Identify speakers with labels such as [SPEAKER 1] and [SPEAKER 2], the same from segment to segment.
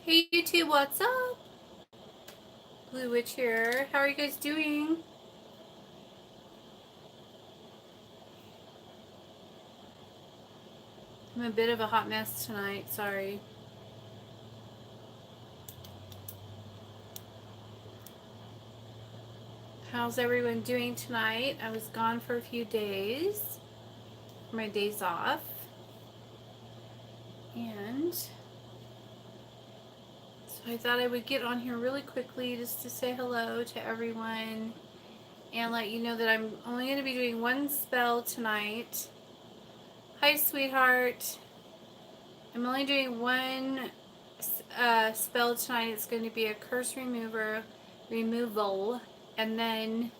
[SPEAKER 1] Hey YouTube, what's up? Blue Witch here. How are you guys doing? I'm a bit of a hot mess tonight, sorry. How's everyone doing tonight? I was gone for a few days, my days off. And so I thought I would get on here really quickly just to say hello to everyone and let you know that I'm only going to be doing one spell tonight. Hi, sweetheart. I'm only doing one spell tonight. It's going to be a curse removal, and then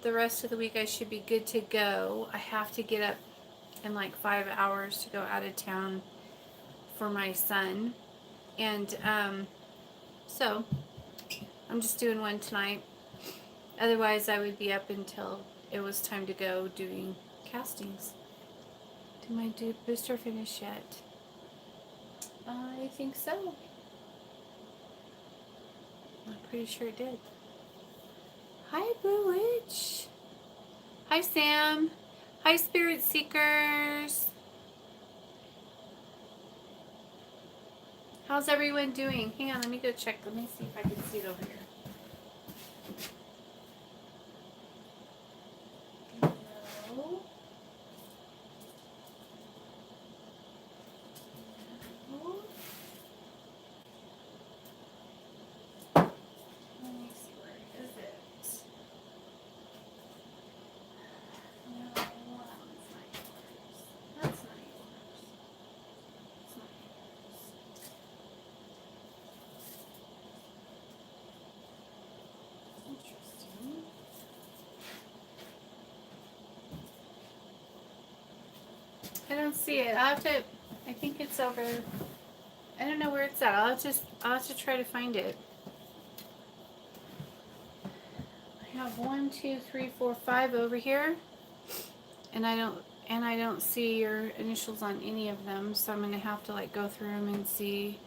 [SPEAKER 1] the rest of the week I should be good to go. I have to get up in like 5 hours to go out of town for my son, and so I'm just doing one tonight. Otherwise I would be up until it was time to go doing castings. Did my booster finish yet? I think so. I'm pretty sure it did. Hi, Blue Witch. Hi, Sam. Hi, Spirit Seekers. How's everyone doing? Hang on, let me go check. Let me see if I can see it over here. No. No. Let me see, where is it? No, that one's not yours. That's not yours. It's not yours. Interesting. I don't see it. I'll have to. I think it's over. I don't know where it's at. I'll have to try to find it. I have 1, 2, 3, 4, 5 over here, and I don't see your initials on any of them. So I'm gonna have to like go through them and see.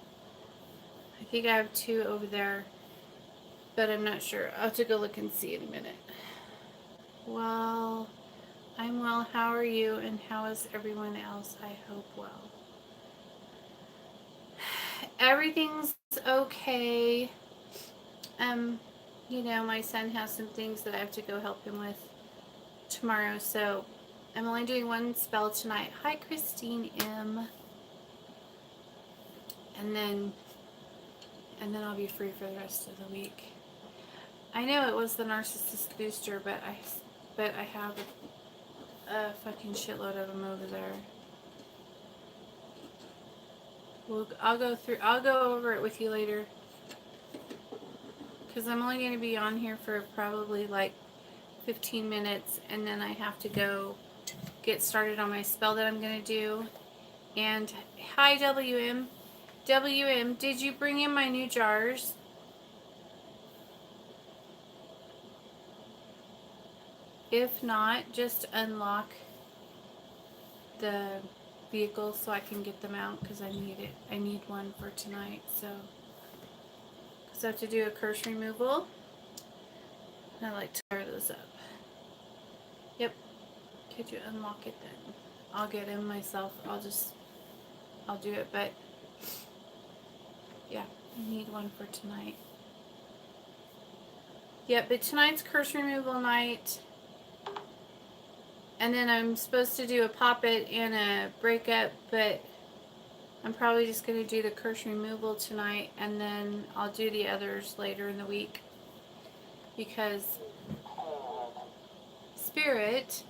[SPEAKER 1] I think I have 2 over there, but I'm not sure. I'll have to go look and see in a minute. Well, I'm well. How are you? And how is everyone else? I hope well. Everything's okay. You know, my son has some things that I have to go help him with tomorrow, so I'm only doing one spell tonight. Hi, Christine M. And then I'll be free for the rest of the week. I know it was the narcissist booster, but I have a fucking shitload of them over there. I'll go over it with you later, because I'm only going to be on here for probably like 15 minutes, and then I have to go get started on my spell that I'm going to do. And hi, WM. WM, did you bring in my new jars? If not, just unlock the vehicle so I can get them out, because I need it. I need one for tonight, so because I have to do a curse removal. And I like to fire those up. Yep. Could you unlock it then? I'll get him myself. I'll do it, but yeah, I need one for tonight. Yep, but tonight's curse removal night. And then I'm supposed to do a pop-it and a breakup, but I'm probably just going to do the curse removal tonight, and then I'll do the others later in the week. Because Spirit,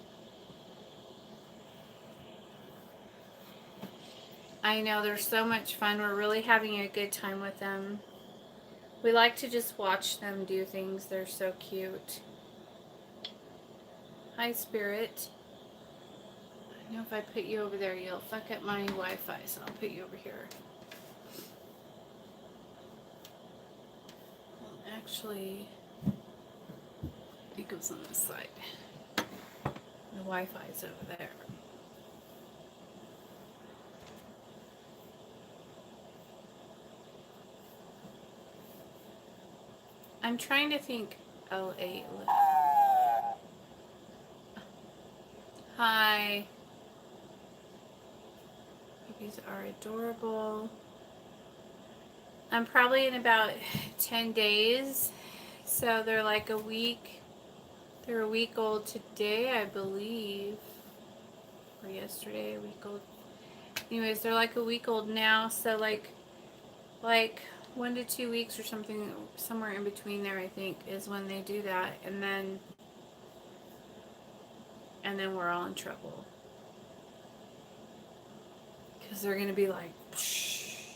[SPEAKER 1] I know they're so much fun. We're really having a good time with them. We like to just watch them do things. They're so cute. Hi, Spirit. I know if I put you over there, you'll fuck up my Wi-Fi, so I'll put you over here. Well, actually, it goes on this side. The Wi-Fi is over there. I'm trying to think. L8. Hi. Puppies are adorable. I'm probably in about 10 days. So they're like a week. They're a week old today, I believe. Or yesterday, a week old. Anyways, they're like a week old now. So like 1 to 2 weeks or something, somewhere in between there, I think, is when they do that. And then we're all in trouble. Because they're going to be like, psh.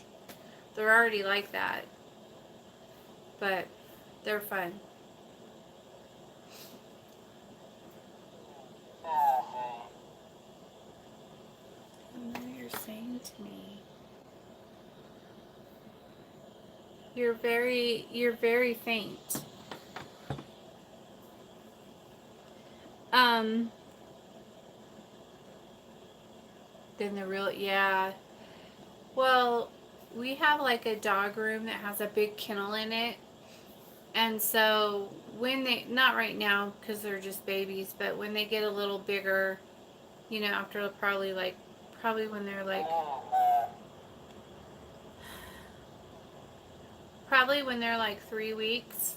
[SPEAKER 1] They're already like that. But they're fun. I know what you're saying to me. You're very faint. Then the real, yeah. Well, we have like a dog room that has a big kennel in it. And so when they, not right now because they're just babies, but when they get a little bigger, you know, after probably when they're like, probably when they're like 3 weeks,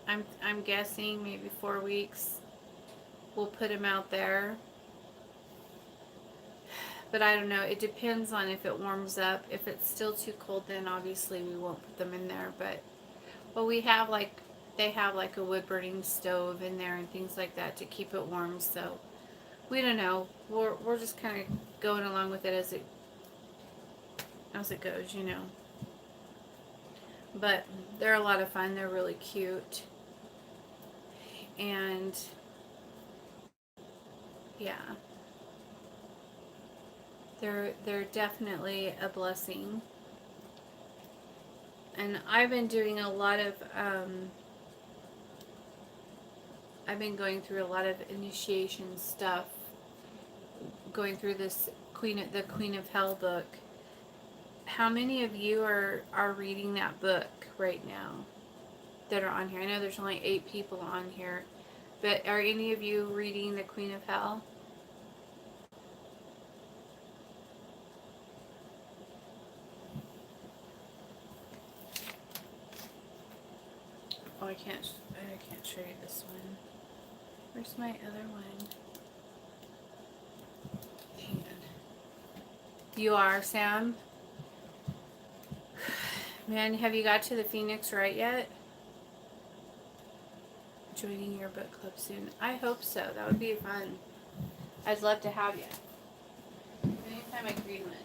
[SPEAKER 1] I'm guessing maybe 4 weeks, we'll put them out there. But I don't know. It depends on if it warms up. If it's still too cold, then obviously we won't put them in there. But we have they have like a wood burning stove in there and things like that to keep it warm. So we don't know. We're just kind of going along with it as it goes, you know. But they're a lot of fun. They're really cute. And yeah. They're definitely a blessing. And I've been doing a lot of I've been going through a lot of initiation stuff, going through this the Queen of Hell book. How many of you are reading that book right now that are on here? I know there's only 8 people on here, but are any of you reading the Queen of Hell? Oh, I can't show you this one. Where's my other one? Hang on. You are, Sam? Man, have you got to the Phoenix Wright yet? Joining your book club soon. I hope so. That would be fun. I'd love to have you. Let me find my green one.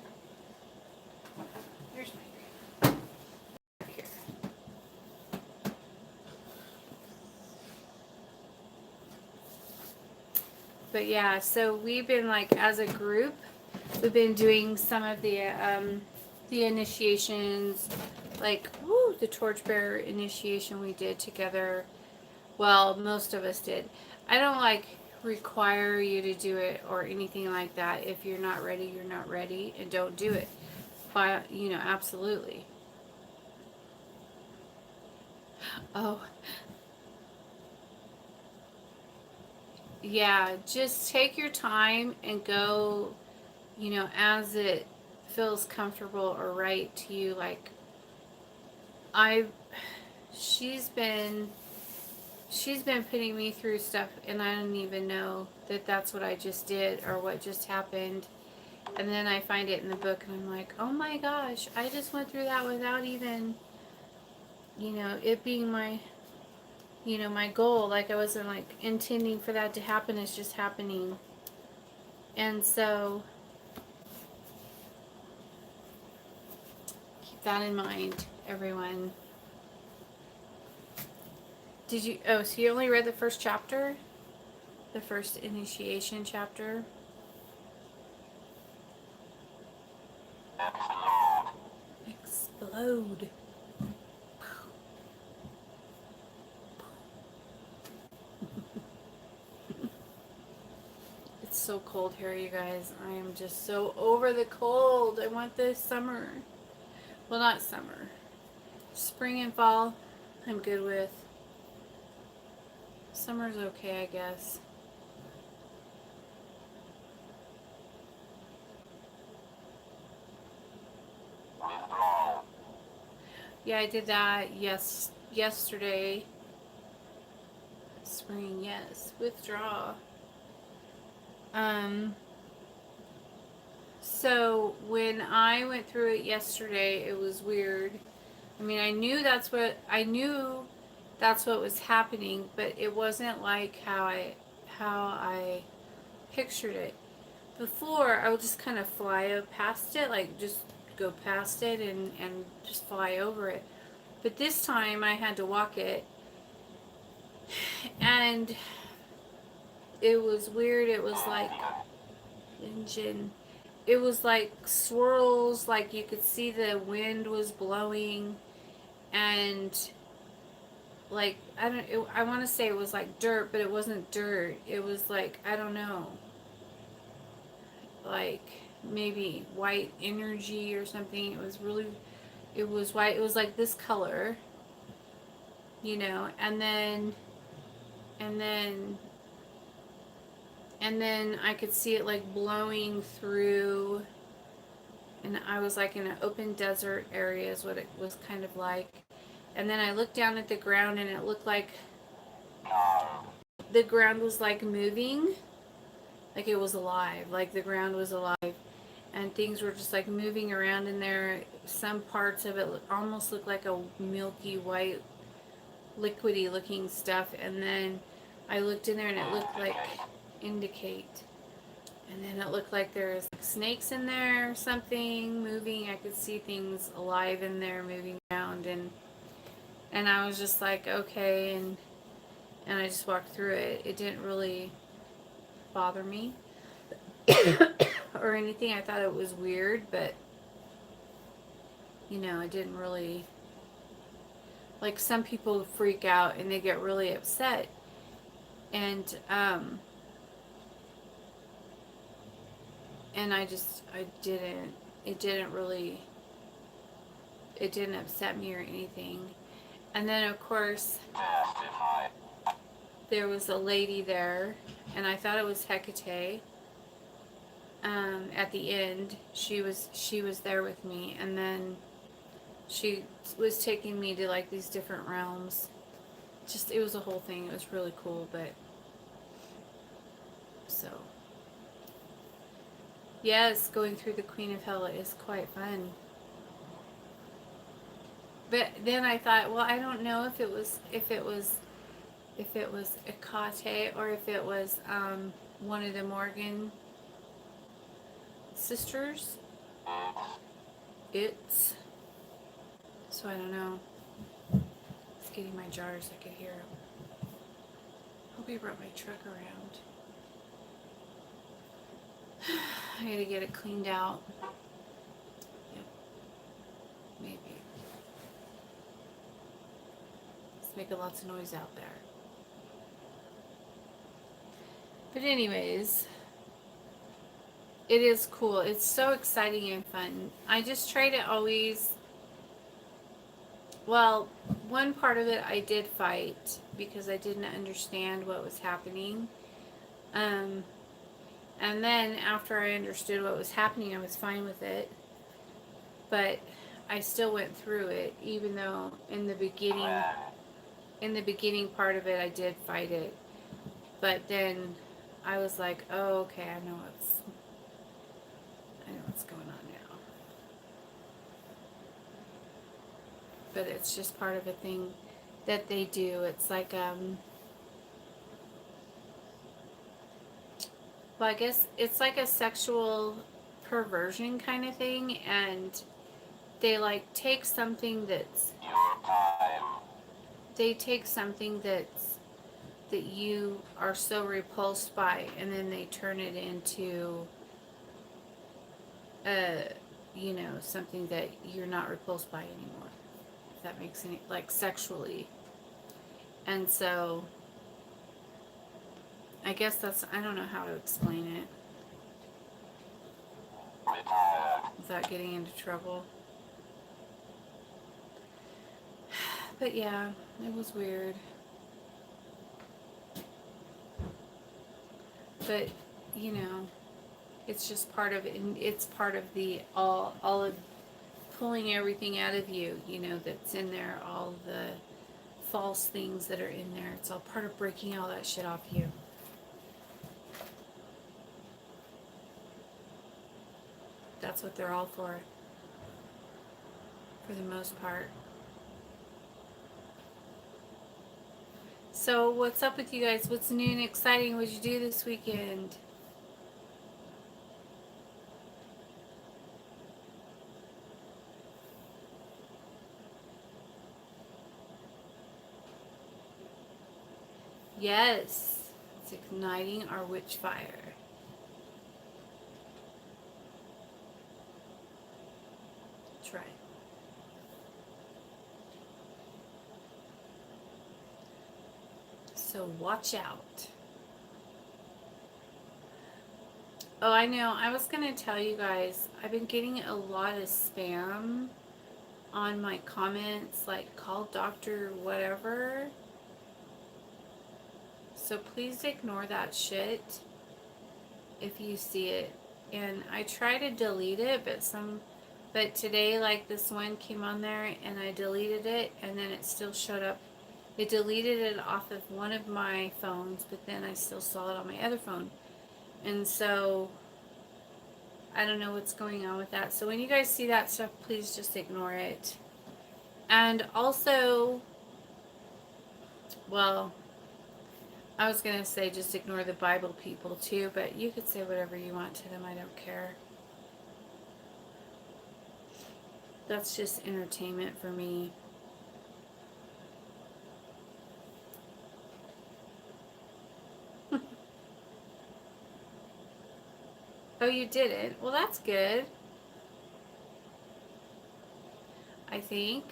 [SPEAKER 1] Here's my green one. Here. But yeah, so we've been like, as a group, we've been doing some of the initiations, like the torchbearer initiation we did together. Well, most of us did. I don't like require you to do it or anything like that. If you're not ready, you're not ready, and don't do it. But, you know, absolutely. Oh, yeah, just take your time and go, you know, as it feels comfortable or right to you. Like, she's been putting me through stuff, and I didn't even know that that's what I just did or what just happened. And then I find it in the book, and I'm like, oh my gosh, I just went through that without even, you know, it being my, you know, my goal. Like, I wasn't like intending for that to happen. It's just happening. And so keep that in mind, everyone. Did you, oh, so you only read the first chapter? The first initiation chapter? Explode. It's so cold here, you guys. I am just so over the cold. I want this summer. Well, not summer. Spring and fall, I'm good with. Summer's okay, I guess. Yeah, I did that yesterday. Spring, yes. Withdraw. So when I went through it yesterday, it was weird. I mean, I knew that's what was happening, but it wasn't like how I pictured it. Before, I would just kind of fly past it, like just go past it and just fly over it. But this time I had to walk it, and it was weird. It was like engine. It was like swirls, like you could see the wind was blowing, and like I want to say it was like dirt, but it wasn't dirt. It was like, I don't know, like maybe white energy or something. It was white. It was like this color, and and then then I could see it like blowing through, and I was like in an open desert area is what it was kind of like. And then I looked down at the ground, and it looked like the ground was like moving, like it was alive, like the ground was alive, and things were just like moving around in there. Some parts of it almost looked like a milky white liquidy looking stuff, and then I looked in there and it looked like indicate, and then it looked like there was like snakes in there or something moving. I could see things alive in there moving around, and I was just like, okay, and I just walked through it. It didn't really bother me or anything. I thought it was weird, but it didn't really, like, some people freak out and they get really upset, and I didn't. It didn't really. It didn't upset me or anything. And then of course there was a lady there, and I thought it was Hecate. At the end, she was there with me, and then she was taking me to like these different realms. Just, it was a whole thing. It was really cool, but so yes, going through the Queen of Hell is quite fun. But then I thought, well, I don't know if it was Hecate or if it was one of the Morgan sisters. It's so I don't know. It's getting my jars. I could hear them. Hope he brought my truck around. I gotta get it cleaned out. Yep. Maybe. It's making lots of noise out there. But anyways, it is cool. It's so exciting and fun. I just try to always, well, one part of it I did fight because I didn't understand what was happening. And then after I understood what was happening, I was fine with it. But I still went through it, even though in the beginning part of it, I did fight it. But then I was like, oh, okay, I know what's going on now. But it's just part of a thing that they do. It's like, well, I guess it's like a sexual perversion kind of thing, and they like take something that's that you are so repulsed by, and then they turn it into something that you're not repulsed by anymore, if that makes any, like, sexually. And so I guess that's, I don't know how to explain it without getting into trouble. But yeah, it was weird. but you know, it's just part of it. It's part of the all of pulling everything out of you, you know, that's in there, all the false things that are in there. It's all part of breaking all that shit off you. That's what they're all for the most part. So what's up with you guys? What's new and exciting? What'd you do this weekend? Yes, it's igniting our witch fire. That's right. So watch out. Oh, I know. I was going to tell you guys, I've been getting a lot of spam on my comments, like call doctor whatever. So please ignore that shit if you see it. And I try to delete it, but today, like, this one came on there and I deleted it and then it still showed up. It deleted it off of one of my phones, but then I still saw it on my other phone. And so I don't know what's going on with that. So when you guys see that stuff, please just ignore it. And also, well, I was going to say just ignore the Bible people too, but you could say whatever you want to them. I don't care. That's just entertainment for me. Oh, you did it? Well, that's good. I think.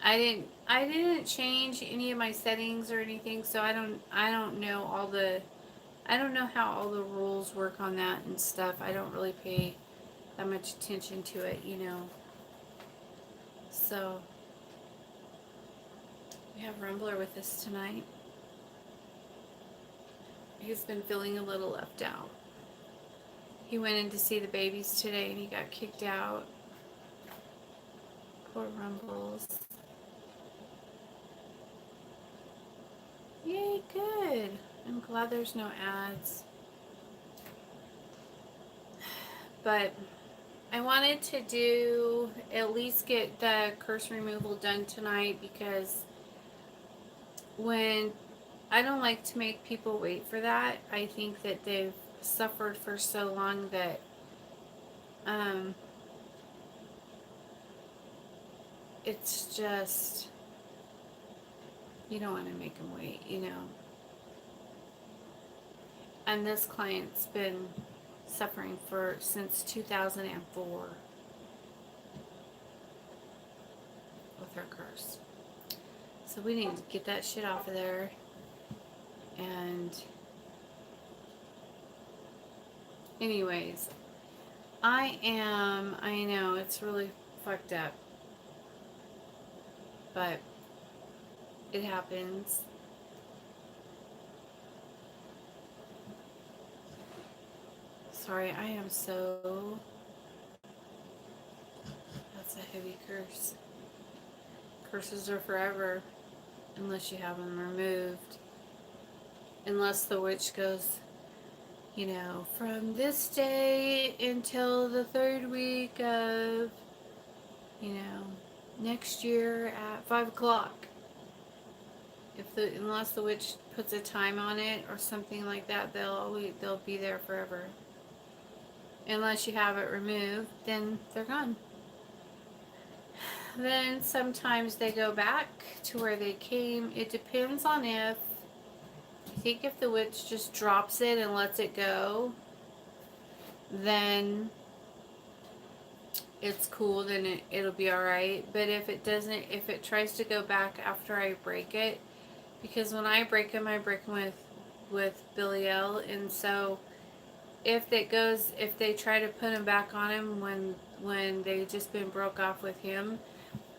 [SPEAKER 1] I didn't change any of my settings or anything, so I don't know I don't know how all the rules work on that and stuff. I don't really pay that much attention to it, you know. So we have Rumbler with us tonight. He's been feeling a little left out. He went in to see the babies today and he got kicked out. Poor Rumbles. Yay, good. I'm glad there's no ads. But I wanted to at least get the curse removal done tonight because when I don't like to make people wait for that. I think that they've suffered for so long that it's just, you don't want to make them wait, you know. And this client's been suffering since 2004 with her curse. So we need to get that shit off of there. And anyways, I know it's really fucked up, but it happens. Sorry, I am so... That's a heavy curse. Curses are forever unless you have them removed. Unless the witch goes, you know, from this day until the 3rd week of, you know, next year at 5 o'clock. Unless the witch puts a time on it or something like that, they'll be there forever. Unless you have it removed, then they're gone. Then sometimes they go back to where they came. It depends on I think if the witch just drops it and lets it go, then it's cool, then it'll be alright. But if it doesn't, if it tries to go back after I break it, because when I break them with Billy L, and so if they try to put him back on him when they've just been broke off with him,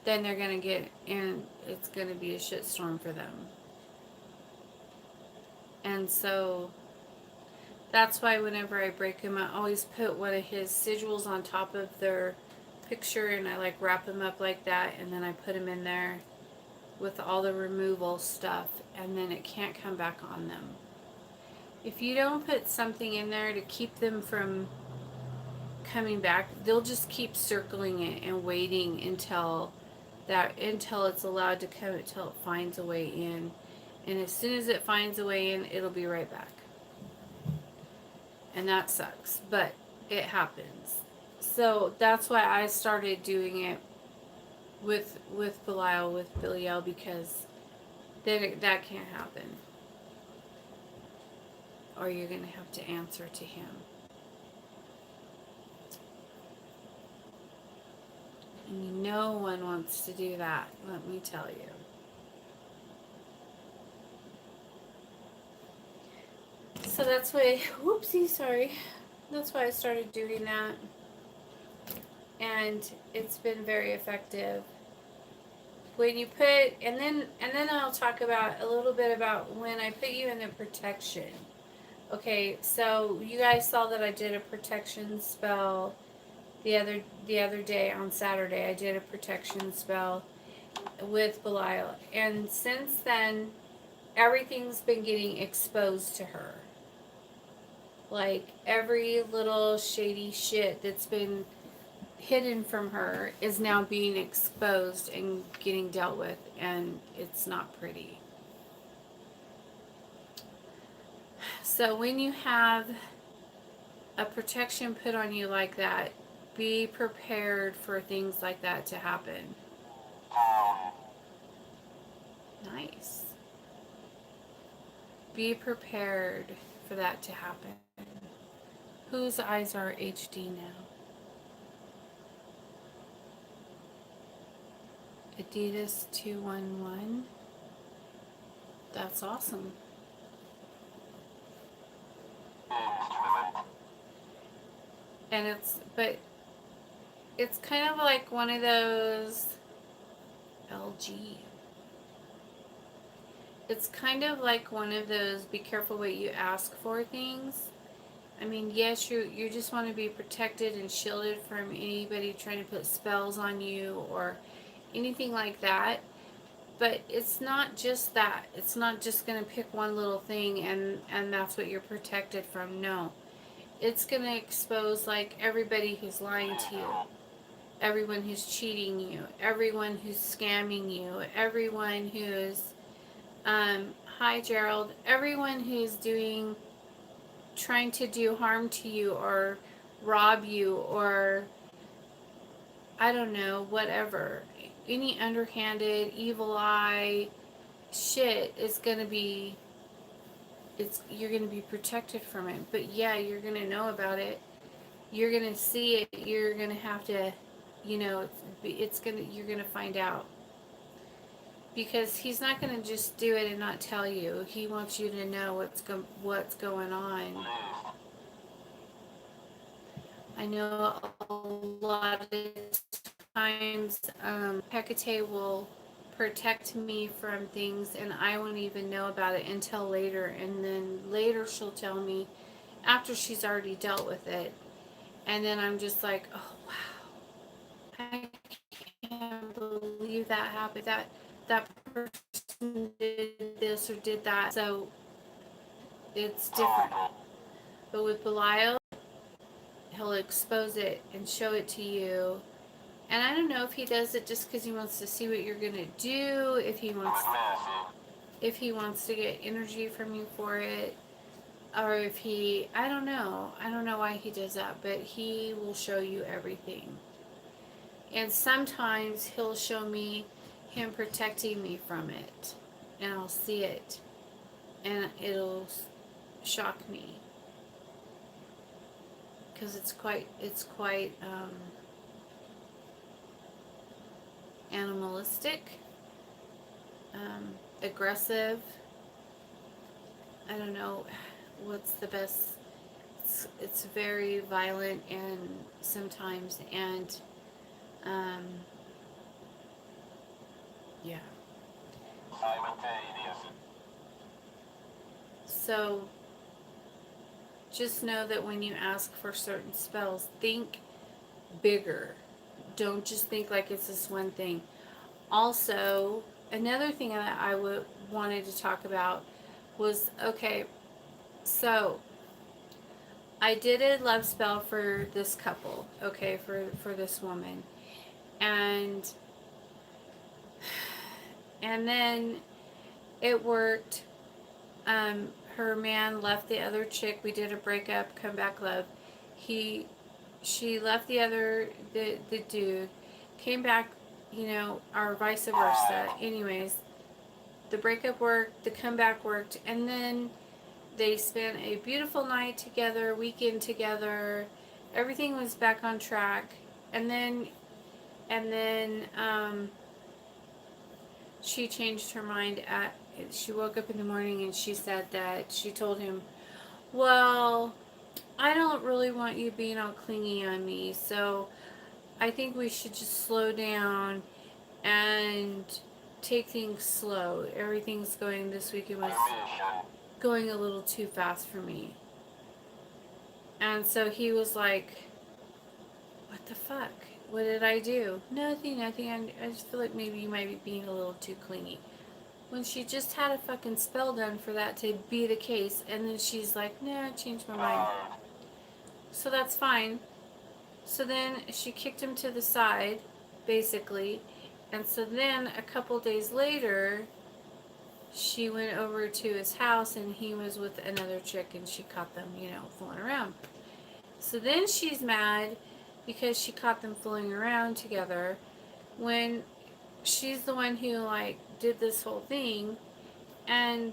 [SPEAKER 1] then they're gonna get, and it's gonna be a shitstorm for them. And so that's why whenever I break them, I always put one of his sigils on top of their picture, and I like wrap them up like that, and then I put them in there with all the removal stuff, and then it can't come back on them. If you don't put something in there to keep them from coming back, they'll just keep circling it and waiting until it's allowed to come, until it finds a way in. And as soon as it finds a way in, it'll be right back. And that sucks, but it happens. So that's why I started doing it with Belial, with Belial, because then that can't happen. Or you're going to have to answer to him. And no one wants to do that, let me tell you. So that's why, whoopsie, sorry. That's why I started doing that. And it's been very effective. When you put, and then I'll talk about a little bit about when I put you in the protection. Okay, so you guys saw that I did a protection spell the other day on Saturday. I did a protection spell with Belial, and since then everything's been getting exposed to her. Like every little shady shit that's been hidden from her is now being exposed and getting dealt with, and it's not pretty. So when you have a protection put on you like that, be prepared for things like that to happen. Nice. Be prepared for that to happen. Whose eyes are HD now? Adidas 211. That's awesome. And it's kind of like one of those LG. It's kind of like one of those be careful what you ask for things. I mean, yes, you just want to be protected and shielded from anybody trying to put spells on you or anything like that. But it's not just that. It's not just going to pick one little thing and that's what you're protected from. No. It's going to expose like everybody who's lying to you. Everyone who's cheating you. Everyone who's scamming you. Everyone who's hi Gerald. Everyone who's trying to do harm to you or rob you or I don't know, whatever. Any underhanded, evil eye shit is gonna be you're gonna be protected from it. But yeah, you're gonna know about it. You're gonna see it. You're gonna have to, you're gonna find out. Because he's not gonna just do it and not tell you. He wants you to know what's going on. I know a lot of times Hecate will protect me from things and I won't even know about it until later, and then later she'll tell me after she's already dealt with it, and then I'm just like, oh wow, I can't believe that happened, that person did this or did that. So it's different. But with Belial, he'll expose it and show it to you. And I don't know if he does it just because he wants to see what you're gonna do, if he wants to get energy from you for it, or if I don't know. I don't know why he does that, but he will show you everything. And sometimes he'll show me him protecting me from it, and I'll see it, and it'll shock me because it's quite animalistic, aggressive. I don't know what's the best. It's very violent and sometimes, and yeah. So just know that when you ask for certain spells, think bigger. Don't just think like it's this one thing. Also, another thing that I wanted to talk about was, okay, so I did a love spell for this couple, okay, for this woman. And then it worked. Her man left the other chick. We did a breakup, come back love. She left the dude, came back, or vice versa. Anyways, the breakup worked, the comeback worked, and then they spent a beautiful night together, weekend together. Everything was back on track, and then she changed her mind she woke up in the morning and she said that she told him, well, I don't really want you being all clingy on me, so I think we should just slow down and take things slow. Everything's going this weekend was going a little too fast for me. And so he was like, what the fuck? What did I do? Nothing. I just feel like maybe you might be being a little too clingy. When she just had a fucking spell done for that to be the case, and then she's like, nah, I changed my mind. So that's fine. So then she kicked him to the side, basically. And so then a couple days later, she went over to his house and he was with another chick and she caught them, fooling around. So then she's mad because she caught them fooling around together when she's the one who did this whole thing, and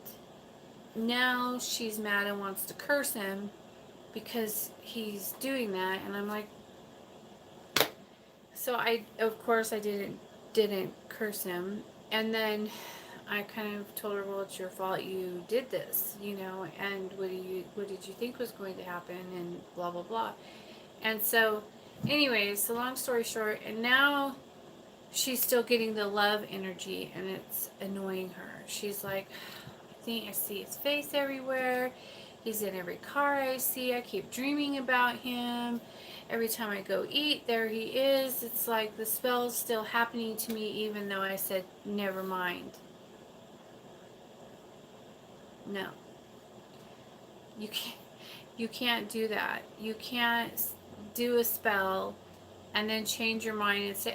[SPEAKER 1] now she's mad and wants to curse him because he's doing that. And I'm like, so of course I didn't curse him, and then I kind of told her, well, it's your fault you did this, and what did you think was going to happen, and blah blah blah. And so anyways, so long story short, and now she's still getting the love energy and it's annoying her. She's like, I see his face everywhere. He's in every car I see. I keep dreaming about him. Every time I go eat, there he is. It's like the spell's still happening to me even though I said, never mind. No. You can't do that. You can't do a spell and then change your mind and say,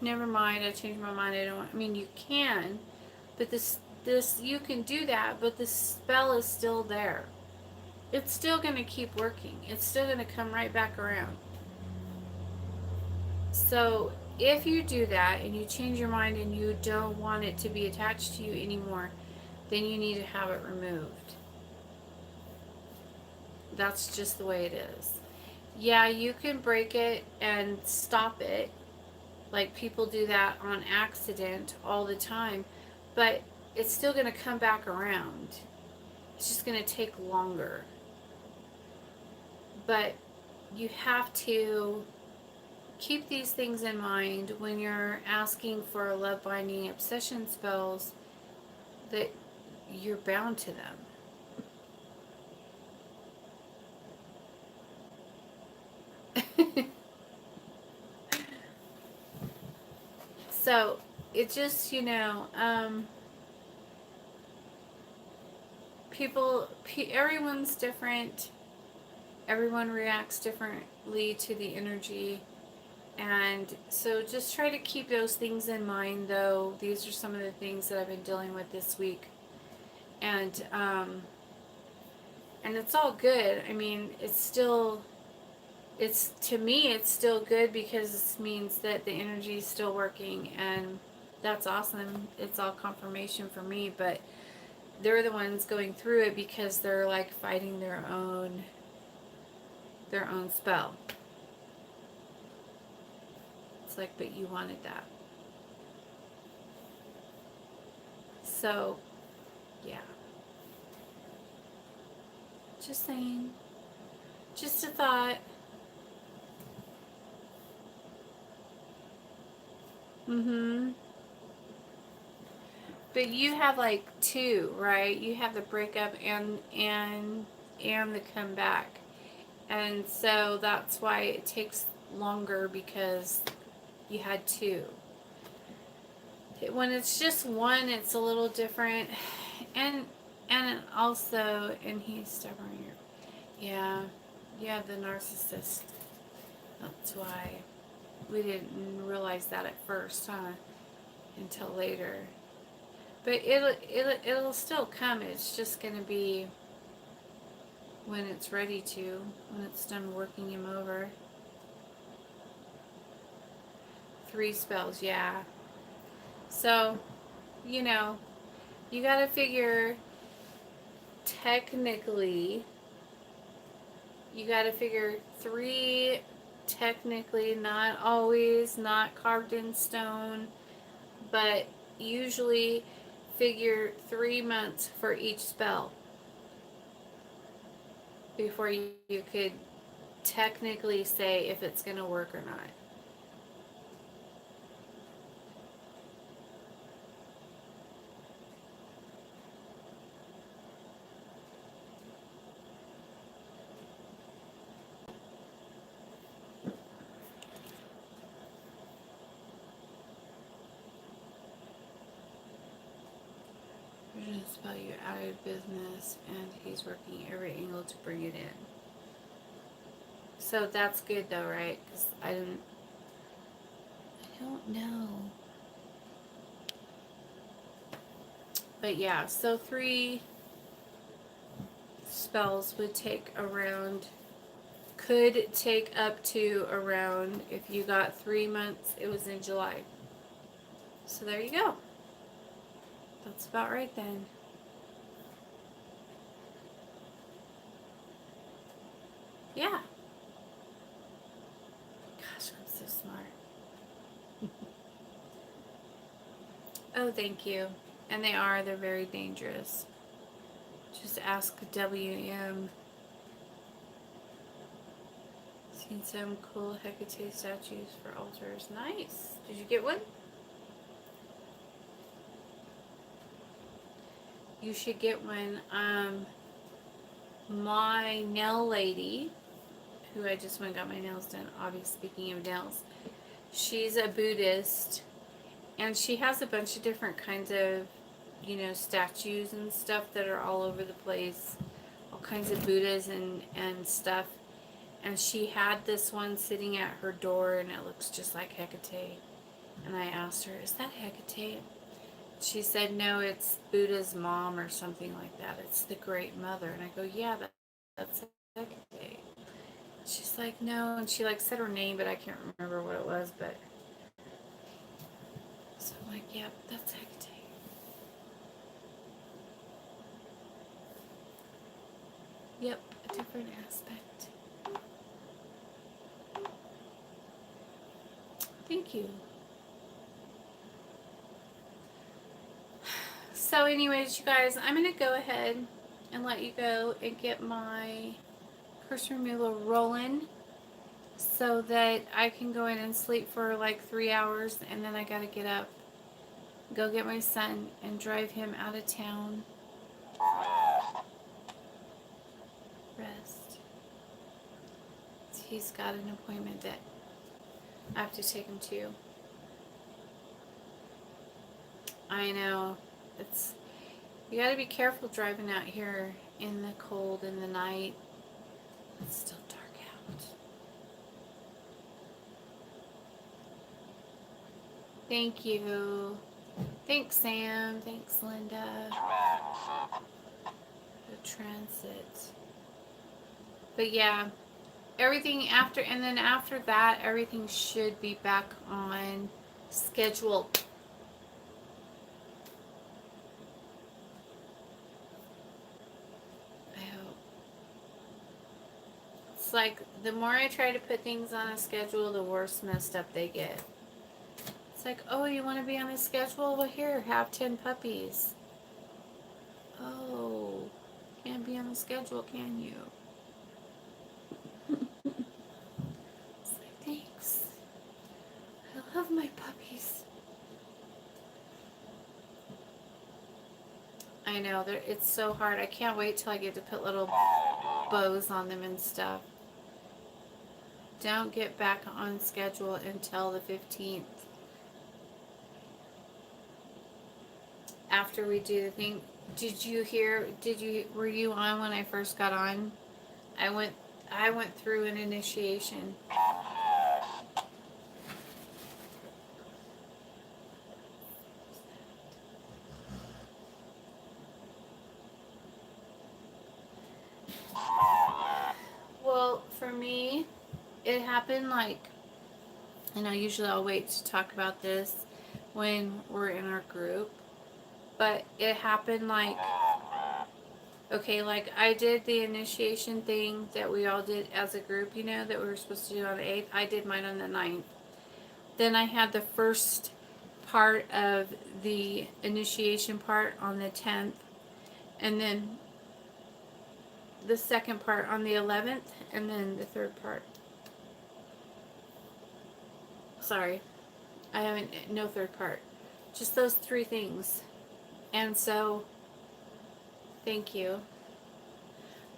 [SPEAKER 1] never mind, I changed my mind, you can, but this you can do that, but the spell is still there. It's still going to keep working. It's still going to come right back around. So if you do that and you change your mind and you don't want it to be attached to you anymore, then you need to have it removed. That's just the way it is. Yeah, you can break it and stop it. Like people do that on accident all the time, but it's still going to come back around. It's just going to take longer. But you have to keep these things in mind when you're asking for love binding obsession spells, that you're bound to them. So it just, everyone's different. Everyone reacts differently to the energy. And so just try to keep those things in mind, though. These are some of the things that I've been dealing with this week. And it's all good. To me, it's still good because it means that the energy is still working, and that's awesome. It's all confirmation for me, but they're the ones going through it because they're fighting their own spell. It's like, but you wanted that. So, yeah. Just saying. Just a thought. But you have like two, right? You have the breakup and the comeback. And so that's why it takes longer, because you had two. When it's just one, it's a little different. And also, and he's stubborn. Yeah, yeah, the narcissist. That's why we didn't realize that at first, huh? Until later. But it'll still come. It's just gonna be when it's ready to, when it's done working him over. 3 spells, yeah. So, you know, you gotta figure, technically, you gotta figure 3, technically, not always, not carved in stone, but usually figure 3 months for each spell before you could technically say if it's gonna work or not. We're gonna spell you out of business, and he's working every angle to bring it in. So that's good though, right? Because I don't know. But yeah, so 3 spells would take around, could take up to around, if you got 3 months, it was in July. So there you go. That's about right then. Yeah. Gosh, I'm so smart. Oh, thank you. And they're very dangerous. Just ask WM. Seen some cool Hecate statues for altars. Nice. Did you get one? You should get one. My nail lady, who I just went and got my nails done, obviously, speaking of nails, she's a Buddhist, and she has a bunch of different kinds of, statues and stuff that are all over the place, all kinds of Buddhas and stuff. And she had this one sitting at her door, and it looks just like Hecate. And I asked her, is that Hecate? She said, no, it's Buddha's mom or something like that. It's the Great Mother. And I go, yeah, that's Hecate. She's like, no. And she said her name, but I can't remember what it was. But so I'm like, yep, that's Hecate. Yep, a different aspect. Thank you. So anyways, you guys, I'm going to go ahead and let you go and get my curse removal rolling so that I can go in and sleep for 3 hours, and then I got to get up, go get my son, and drive him out of town. Rest. He's got an appointment that I have to take him to. I know. You got to be careful driving out here in the cold in the night. It's still dark out. Thank you. Thanks, Sam. Thanks, Linda. The transit. But yeah, everything after that, everything should be back on schedule. I hope. It's like the more I try to put things on a schedule, the worse messed up they get. It's like, oh, you want to be on a schedule? Well, here, have 10 puppies. Oh, can't be on the schedule, can you? It's like, thanks. I love my puppies. I know, it's so hard. I can't wait till I get to put little bows on them and stuff. Don't get back on schedule until the 15th. After we do the thing. Were you on when I first got on? I went through an initiation. Well, for me, it happened and usually I'll wait to talk about this when we're in our group, but it happened okay, I did the initiation thing that we all did as a group, that we were supposed to do on the 8th. I did mine on the 9th. Then I had the first part of the initiation part on the 10th, and then the second part on the 11th, and then the third part. Sorry, I haven't, no third part. Just those 3 things. And so, thank you.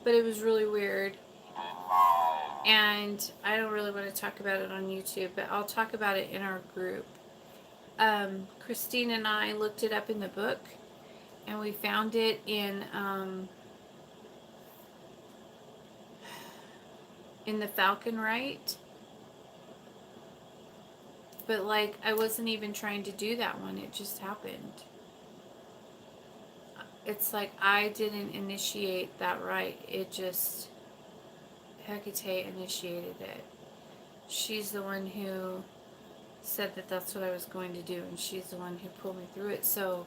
[SPEAKER 1] But it was really weird. And I don't really want to talk about it on YouTube, but I'll talk about it in our group. Christine and I looked it up in the book, and we found it in the Falcon Rite. But I wasn't even trying to do that one. It just happened. It's I didn't initiate that rite. It just, Hecate initiated it. She's the one who said that that's what I was going to do, and she's the one who pulled me through it. So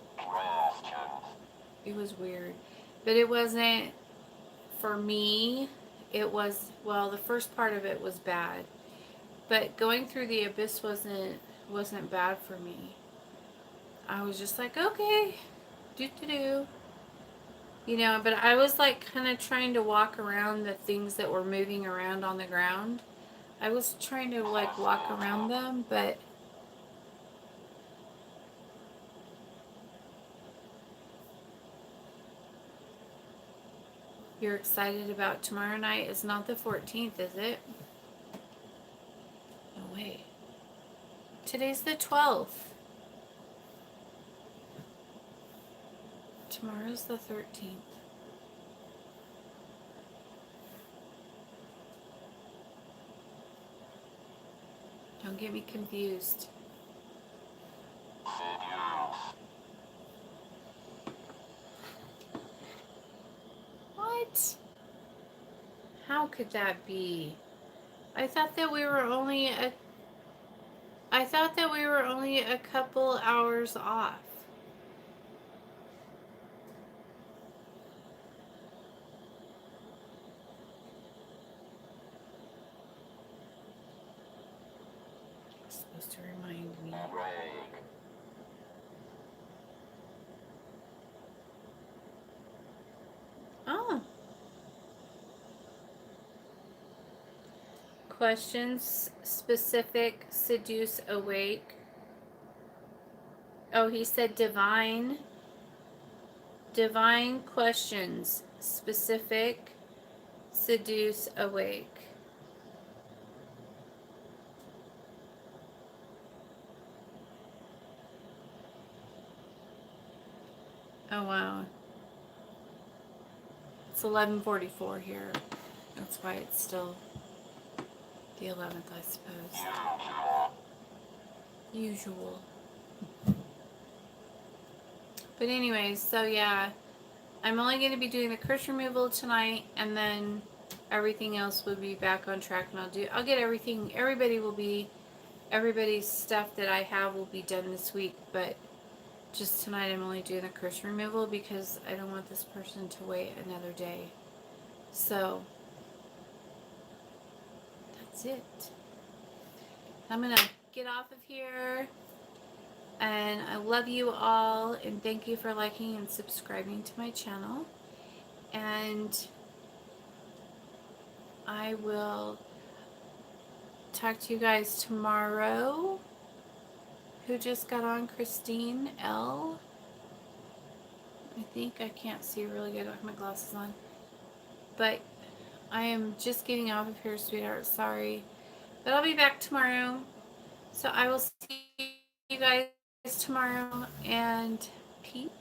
[SPEAKER 1] it was weird. But it wasn't, for me, it was, well, the first part of it was bad. But going through the abyss wasn't bad for me. I was just okay, do. But I was kind of trying to walk around the things that were moving around on the ground. I was trying to walk around them, but you're excited about tomorrow night? It's not the 14th, is it? No way. Today's the 12th. Tomorrow's the 13th. Don't get me confused. What? How could that be? I thought that we were only a couple hours off. It's supposed to remind me. Oh. Questions specific, seduce, awake. Oh, he said divine. Divine questions specific, seduce, awake. Oh wow. It's 11:44 here. That's why it's still the 11th, I suppose. Usual. But anyways, so yeah, I'm only going to be doing the curse removal tonight, and then everything else will be back on track, and I'll get everything, everybody's stuff that I have will be done this week, but just tonight I'm only doing the curse removal because I don't want this person to wait another day. So, that's it. I'm going to get off of here. And I love you all, and thank you for liking and subscribing to my channel. And I will talk to you guys tomorrow. Who just got on? Christine L. I think think I can't see really good with my glasses on. But I am just getting out of here, sweetheart. Sorry. But I'll be back tomorrow. So I will see you guys tomorrow. And peace.